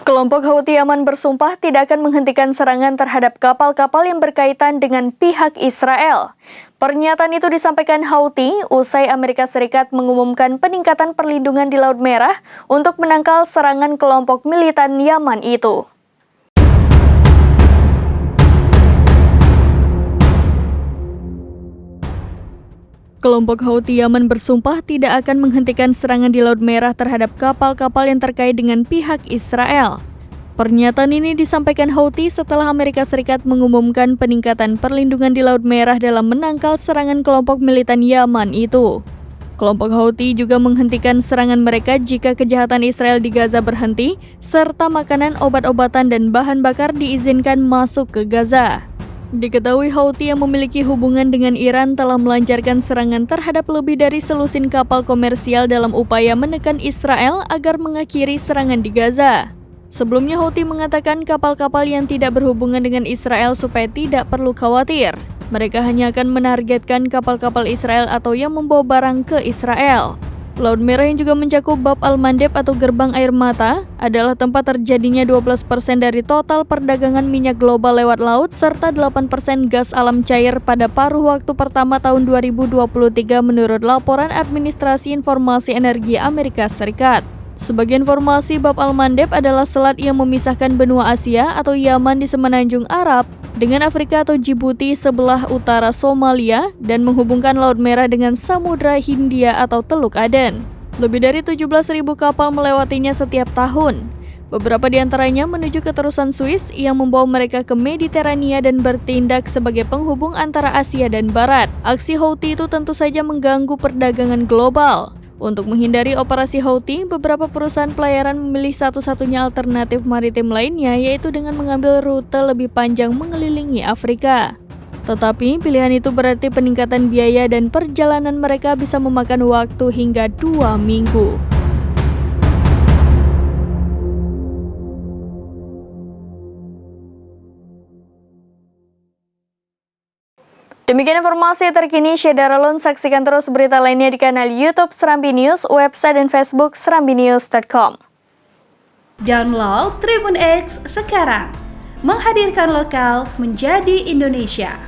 Kelompok Houthi Yaman bersumpah tidak akan menghentikan serangan terhadap kapal-kapal yang berkaitan dengan pihak Israel. Pernyataan itu disampaikan Houthi usai Amerika Serikat mengumumkan peningkatan perlindungan di Laut Merah untuk menangkal serangan kelompok militan Yaman itu. Kelompok Houthi Yaman bersumpah tidak akan menghentikan serangan di Laut Merah terhadap kapal-kapal yang terkait dengan pihak Israel. Pernyataan ini disampaikan Houthi setelah Amerika Serikat mengumumkan peningkatan perlindungan di Laut Merah dalam menangkal serangan kelompok militan Yaman itu. Kelompok Houthi juga menghentikan serangan mereka jika kejahatan Israel di Gaza berhenti, serta makanan, obat-obatan, dan bahan bakar diizinkan masuk ke Gaza. Diketahui Houthi yang memiliki hubungan dengan Iran telah melancarkan serangan terhadap lebih dari selusin kapal komersial dalam upaya menekan Israel agar mengakhiri serangan di Gaza. Sebelumnya Houthi mengatakan kapal-kapal yang tidak berhubungan dengan Israel supaya tidak perlu khawatir. Mereka hanya akan menargetkan kapal-kapal Israel atau yang membawa barang ke Israel. Laut Merah yang juga mencakup Bab al-Mandeb atau gerbang air mata adalah tempat terjadinya 12% dari total perdagangan minyak global lewat laut serta 8% gas alam cair pada paruh waktu pertama tahun 2023 menurut laporan Administrasi Informasi Energi Amerika Serikat. Sebagai informasi, Bab al-Mandeb adalah selat yang memisahkan benua Asia atau Yaman di semenanjung Arab dengan Afrika atau Djibouti sebelah utara Somalia dan menghubungkan Laut Merah dengan Samudra Hindia atau Teluk Aden. Lebih dari 17.000 kapal melewatinya setiap tahun. Beberapa di antaranya menuju ke terusan Swiss yang membawa mereka ke Mediterania dan bertindak sebagai penghubung antara Asia dan Barat. Aksi Houthi itu tentu saja mengganggu perdagangan global. Untuk menghindari operasi Houthi, beberapa perusahaan pelayaran memilih satu-satunya alternatif maritim lainnya, yaitu dengan mengambil rute lebih panjang mengelilingi Afrika. Tetapi pilihan itu berarti peningkatan biaya dan perjalanan mereka bisa memakan waktu hingga 2 minggu. Demikian informasi terkini, Syedaralun. Saksikan terus berita lainnya di kanal YouTube Serambi News, website dan Facebook serambinews.com. Download Tribun X sekarang, menghadirkan lokal menjadi Indonesia.